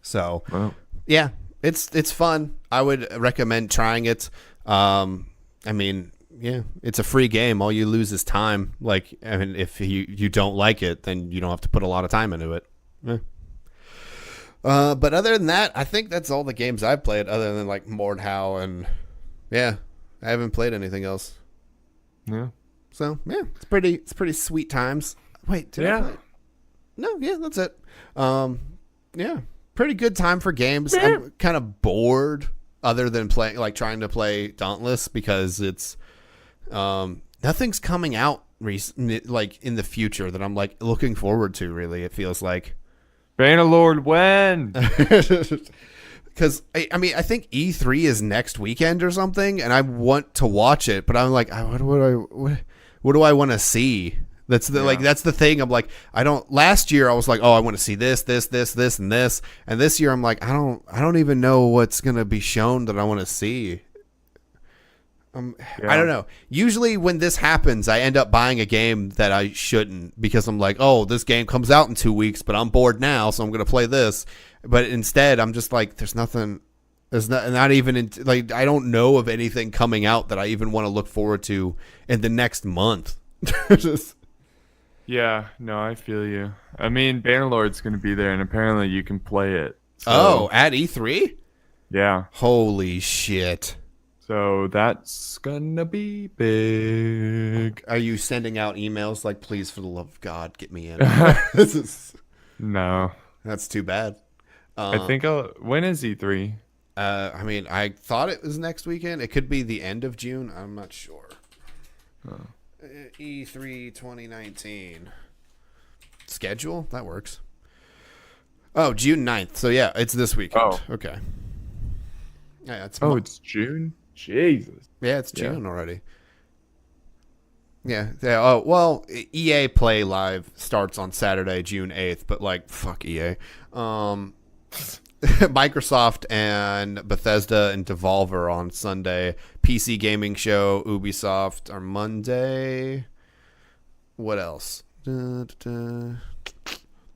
So, yeah, it's fun. I would recommend trying it. I mean, yeah, it's a free game. All you lose is time. Like, I mean, if you don't like it, then you don't have to put a lot of time into it. Yeah. But other than that, I think that's all the games I've played, other than like Mordhau, and yeah, I haven't played anything else. Yeah. So yeah, it's pretty sweet times. Wait, did I play? No, yeah, that's it. Yeah, pretty good time for games. I'm kind of bored, other than trying to play Dauntless, because it's nothing's coming out like in the future that I'm like looking forward to. Really, it feels like. Bannerlord, when? Because I mean, I think E3 is next weekend or something, and I want to watch it, but I'm like, what do I want to see? That's the thing. I'm like, I don't. Last year I was like, oh, I want to see this, and this, and this year I'm like, I don't even know what's gonna be shown that I want to see. I don't know. Usually when this happens, I end up buying a game that I shouldn't, because I'm like, oh, this game comes out in 2 weeks, but I'm bored now, so I'm going to play this. But instead, I'm just like, there's nothing. There's not even like, I don't know of anything coming out that I even want to look forward to in the next month. Yeah, no, I feel you. I mean, Bannerlord's going to be there, and apparently you can play it. So, at E3? Yeah. Holy shit. So that's gonna be big. Are you sending out emails like, please, for the love of God, get me in? No. That's too bad. I think when is E3? I mean, I thought it was next weekend. It could be the end of June. I'm not sure. E3 2019. Schedule? That works. Oh, June 9th. So, yeah, it's this weekend. Oh. Okay. Yeah, it's June? Jesus. Yeah, it's June already. Yeah. Oh, well, EA Play Live starts on Saturday, June 8th, but like, fuck EA. Microsoft and Bethesda and Devolver on Sunday. PC Gaming Show, Ubisoft are Monday. What else? And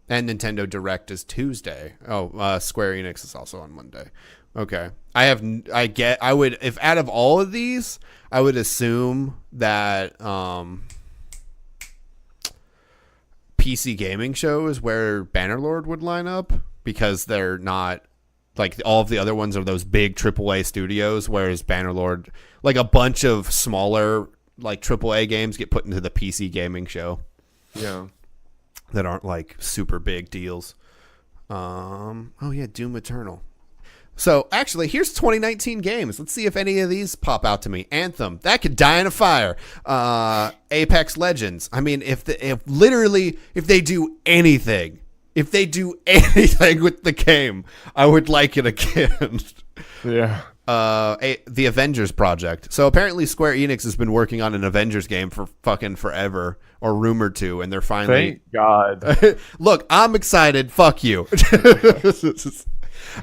Nintendo Direct is Tuesday. Oh, Square Enix is also on Monday. Okay. I would, if out of all of these, I would assume that PC Gaming Show is where Bannerlord would line up, because they're not, like, all of the other ones are those big AAA studios, whereas Bannerlord, like, a bunch of smaller, like, AAA games get put into the PC Gaming Show. Yeah. That aren't, like, super big deals. Oh, yeah, Doom Eternal. So actually, here's 2019 games. Let's see if any of these pop out to me. Anthem, that could die in a fire. Apex Legends. I mean, if they do anything with the game, I would like it again. Yeah. The Avengers project. So apparently Square Enix has been working on an Avengers game for fucking forever, or rumored to, and they're finally. Thank God. Look, I'm excited. Fuck you.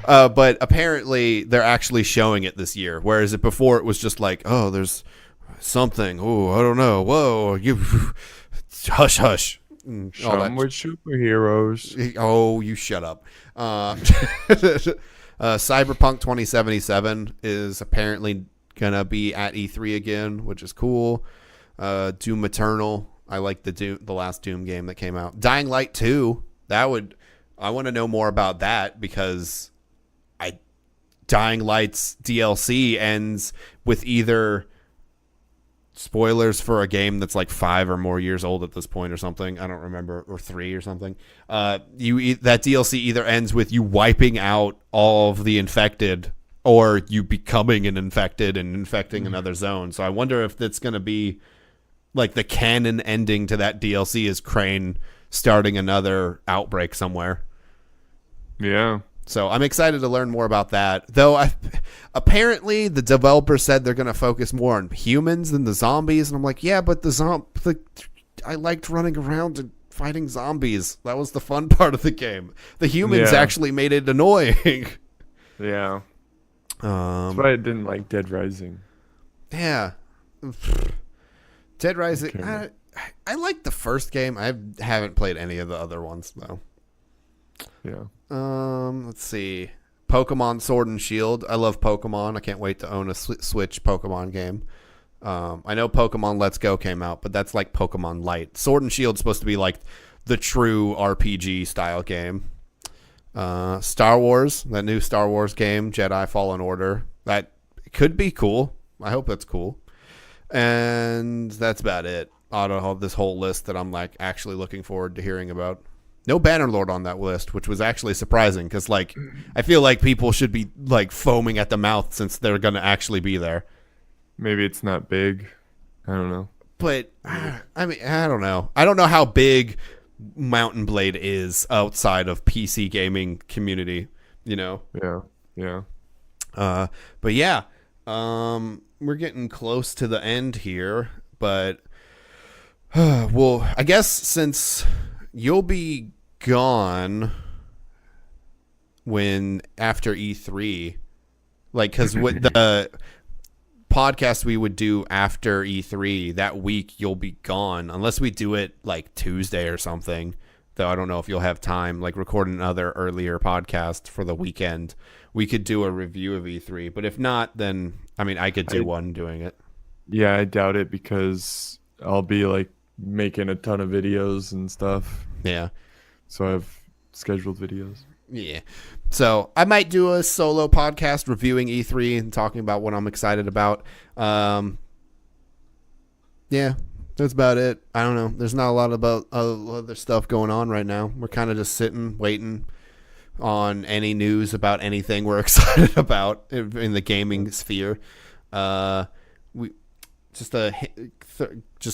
But apparently they're actually showing it this year, whereas before it was just like, oh, there's something. Oh, I don't know. Whoa, you hush. Some with superheroes. Oh, you shut up. Cyberpunk 2077 is apparently gonna be at E3 again, which is cool. Doom Eternal. I like the last Doom game that came out. Dying Light 2. I want to know more about that, because Dying Light's DLC ends with either spoilers for a game that's like 5 or more years old at this point or something. I don't remember, or 3 or something. That DLC either ends with you wiping out all of the infected, or you becoming an infected and infecting another zone. So I wonder if that's going to be like the canon ending to that DLC is Crane starting another outbreak somewhere. Yeah. So I'm excited to learn more about that. Though apparently the developer said they're going to focus more on humans than the zombies. And I'm like, yeah, but I liked running around and fighting zombies. That was the fun part of the game. The humans actually made it annoying. Yeah. That's why I didn't like Dead Rising. Yeah. Dead Rising. I liked the first game. I haven't played any of the other ones, though. Yeah. Let's see. Pokemon Sword and Shield. I love Pokemon. I can't wait to own a Switch Pokemon game. I know Pokemon Let's Go came out, but that's like Pokemon Light. Sword and Shield's supposed to be like the true RPG style game. Star Wars, that new Star Wars game, Jedi Fallen Order. That could be cool. I hope that's cool. And that's about it. Out of this whole list that I'm like actually looking forward to hearing about. No Bannerlord on that list, which was actually surprising, because like I feel like people should be like foaming at the mouth since they're gonna actually be there. Maybe it's not big. I don't know. But I mean, I don't know. I don't know how big Mountain Blade is outside of PC gaming community. You know. Yeah. But yeah, we're getting close to the end here. But well, I guess since you'll be gone after E3, like, because with the podcast we would do after E3 that week, you'll be gone unless we do it like Tuesday or something. Though I don't know if you'll have time, like record another earlier podcast for the weekend. We could do a review of E3, but if not, then I mean I could do one doing it. Yeah, I doubt it, because I'll be like making a ton of videos and stuff. Yeah. So I have scheduled videos. Yeah. So I might do a solo podcast reviewing E3 and talking about what I'm excited about. Yeah, that's about it. I don't know. There's not a lot about other stuff going on right now. We're kind of just sitting, waiting on any news about anything we're excited about in the gaming sphere. Just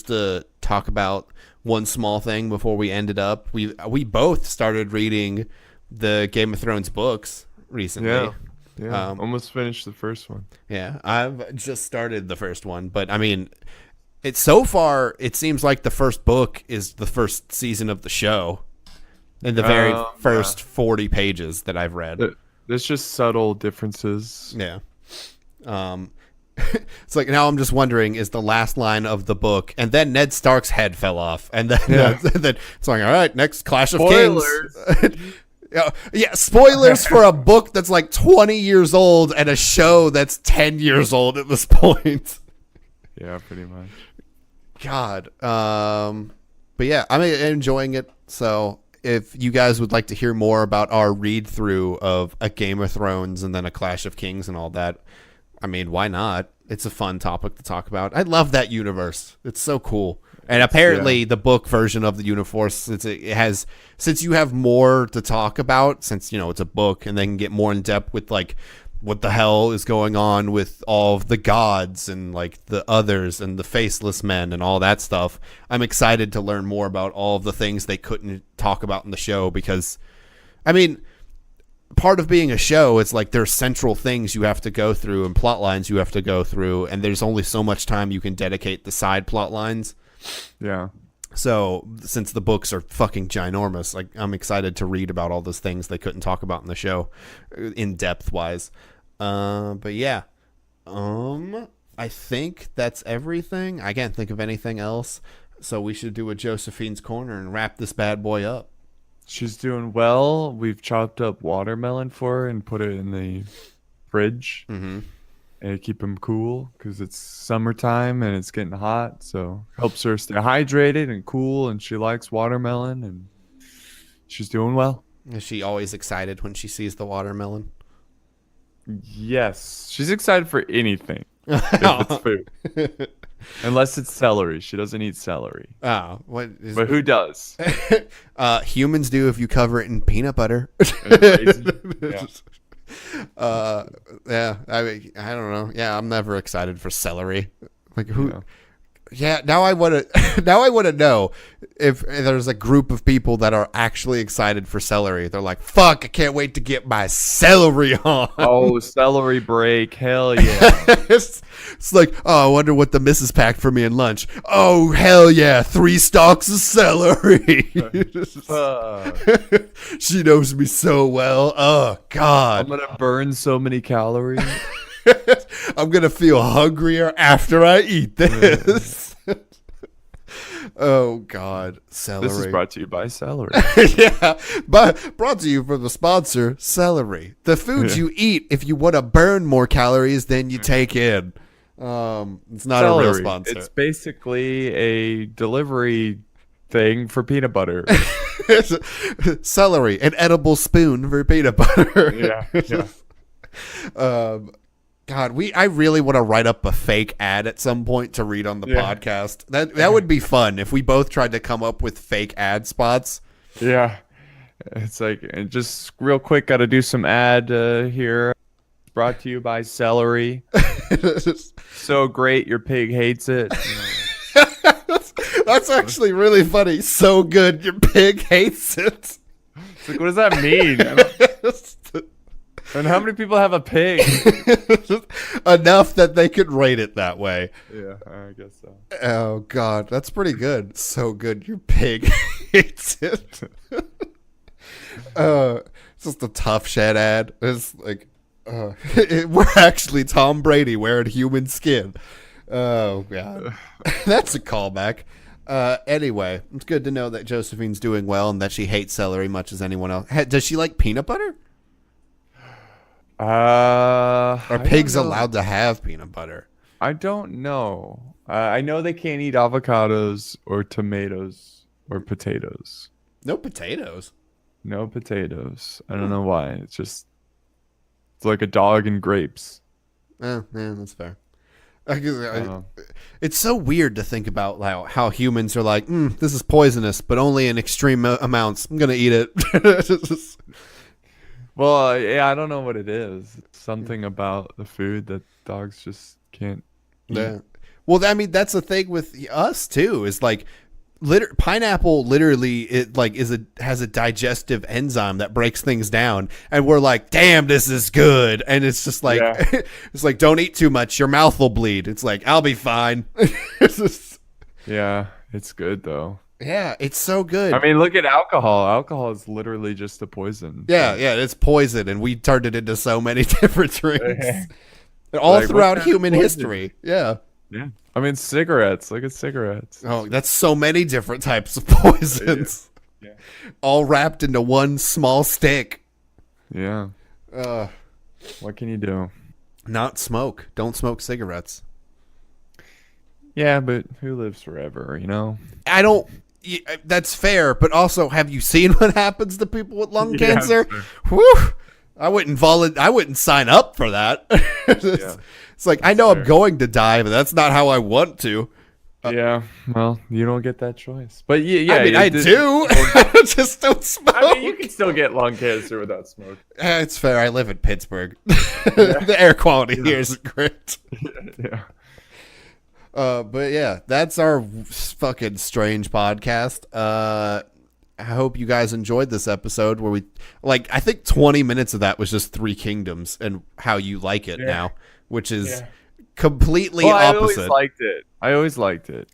to talk about one small thing before we ended up. We both started reading the Game of Thrones books recently. Yeah. Almost finished the first one. Yeah, I've just started the first one, but I mean, so far it seems like the first book is the first season of the show. In the very first 40 pages that I've read. There's just subtle differences. Yeah. It's like now I'm just wondering, is the last line of the book, and then Ned Stark's head fell off, and then then it's like, all right, next Clash of Kings. Yeah, spoilers for a book that's like 20 years old and a show that's 10 years old at this point. Yeah, pretty much. God. But yeah, I'm enjoying it. So if you guys would like to hear more about our read through of a Game of Thrones and then a Clash of Kings and all that, I mean, why not? It's a fun topic to talk about. I love that universe. It's so cool. And apparently the book version of the universe, since you have more to talk about, since, you know, it's a book, and they can get more in depth with like what the hell is going on with all of the gods and like the others and the faceless men and all that stuff. I'm excited to learn more about all of the things they couldn't talk about in the show because, I mean, part of being a show is like there's central things you have to go through and plot lines you have to go through, and there's only so much time you can dedicate the side plot lines. Yeah. So since the books are fucking ginormous, like I'm excited to read about all those things they couldn't talk about in the show in depth wise. But yeah, I think that's everything. I can't think of anything else. So we should do a Josephine's Corner and wrap this bad boy up. She's doing well. We've chopped up watermelon for her and put it in the fridge. Mm-hmm. And keep them cool because it's summertime and it's getting hot, so helps her stay hydrated and cool, and she likes watermelon and she's doing well. Is she always excited when she sees the watermelon? Yes, she's excited for anything if it's food. Unless it's celery. She doesn't eat celery. Oh, what is but who does? Humans do if you cover it in peanut butter. Yeah. Yeah, I mean, I don't know. Yeah, I'm never excited for celery. Like who? Yeah, now I want to. Now I want to know if there's a group of people that are actually excited for celery. They're like, "Fuck! I can't wait to get my celery on." Oh, celery break! Hell yeah! it's like, oh, I wonder what the missus packed for me in lunch. Oh, hell yeah! 3 stalks of celery. She knows me so well. Oh God! I'm gonna burn so many calories. I'm gonna feel hungrier after I eat this. Oh God, celery. This is brought to you by celery. Yeah, but brought to you from the sponsor, celery. The foods you eat if you want to burn more calories than you take in. It's not celery. A real sponsor. It's basically a delivery thing for peanut butter. Celery, an edible spoon for peanut butter. Yeah. God, I really want to write up a fake ad at some point to read on the podcast. That would be fun if we both tried to come up with fake ad spots. Yeah. It's like, and just real quick, got to do some ad here. Brought to you by celery. So great, your pig hates it. That's actually really funny. So good, your pig hates it. It's like, what does that mean? And how many people have a pig? Enough that they could rate it that way. Yeah, I guess so. Oh, God. That's pretty good. So good. Your pig hates it. It's just a Tough Shed ad. It's like, we're actually Tom Brady wearing human skin. Oh, God. That's a callback. Anyway, it's good to know that Josephine's doing well and that she hates celery much as anyone else. Does she like peanut butter? Are pigs allowed to have peanut butter? I don't know. I know they can't eat avocados or tomatoes or potatoes. No potatoes. No potatoes. I don't know why. It's like a dog and grapes. Yeah, that's fair. It's so weird to think about how humans are like, this is poisonous, but only in extreme amounts. I'm gonna eat it. Well, yeah, I don't know what it is. It's something about the food that dogs just can't eat. Yeah. Well, I mean, that's the thing with us too. Is like, pineapple literally has a digestive enzyme that breaks things down, and we're like, damn, this is good, and it's just like, it's like, don't eat too much, your mouth will bleed. It's like, I'll be fine. Yeah, it's good though. Yeah, it's so good. I mean, look at alcohol. Alcohol is literally just a poison. Yeah, it's poison, and we turned it into so many different drinks. All throughout human history. Yeah. Yeah. I mean, cigarettes. Look at cigarettes. Oh, that's so many different types of poisons. Yeah. All wrapped into one small stick. Yeah. What can you do? Not smoke. Don't smoke cigarettes. Yeah, but who lives forever, you know? I don't... That's fair, but also, have you seen what happens to people with lung cancer? Whew! I wouldn't sign up for that. It's like, I know I'm going to die, but that's not how I want to. Yeah, well, you don't get that choice. But yeah, I mean, I do. I just don't smoke. I mean, you can still get lung cancer without smoke. It's fair. I live in Pittsburgh. The air quality here isn't great. Yeah. But yeah, that's our fucking strange podcast. I hope you guys enjoyed this episode where I think 20 minutes of that was just Three Kingdoms and how you like it now, which is completely opposite. I always liked it.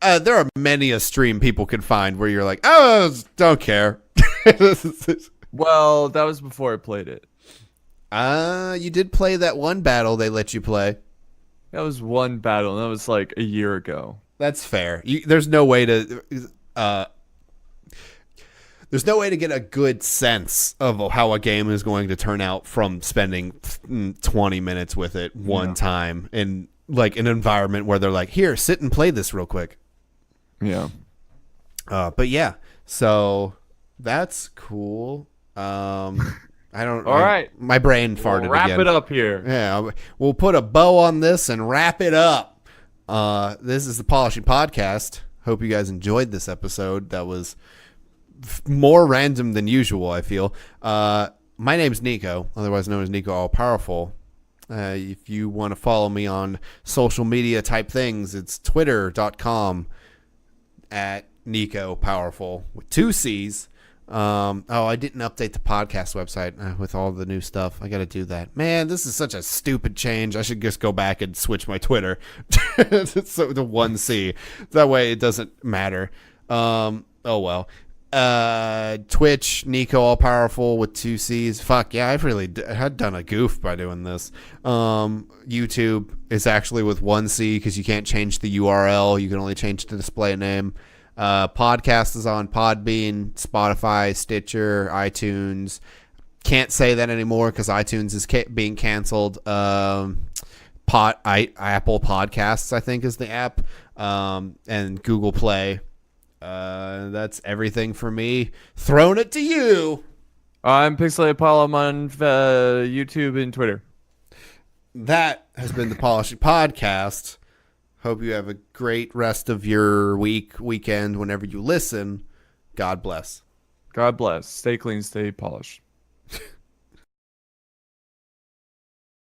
There are many a stream people can find where you're like, oh, don't care. Well, that was before I played it. You did play that one battle they let you play. That was one battle, and that was like a year ago. That's fair. There's no way to get a good sense of how a game is going to turn out from spending 20 minutes with it one time in like an environment where they're like, here, sit and play this real quick. Yeah. But yeah, so that's cool. I don't. All right. My brain farted again. Wrap it up here. Yeah, we'll put a bow on this and wrap it up. This is the Polishing Podcast. Hope you guys enjoyed this episode. That was more random than usual, I feel. My name's Nico, otherwise known as Nico All Powerful. If you want to follow me on social media type things, it's twitter.com at Nico Powerful with 2 C's. I didn't update the podcast website with all the new stuff. I got to do that. Man, this is such a stupid change. I should just go back and switch my Twitter so to 1C. That way it doesn't matter. Oh well. Twitch, Nico All Powerful with 2 C's. Fuck yeah, I've really had done a goof by doing this. YouTube is actually with 1 C because you can't change the URL. You can only change the display name. Podcast is on Podbean, Spotify, Stitcher, iTunes. Can't say that anymore because iTunes is being canceled. Apple Podcasts, I think, is the app, and Google Play. That's everything for me. Throwing it to you. I'm Pixelated Paul. I'm on YouTube and Twitter. That has been the Polishing Podcast. Hope you have a great rest of your weekend, whenever you listen. God bless. God bless. Stay clean, stay polished.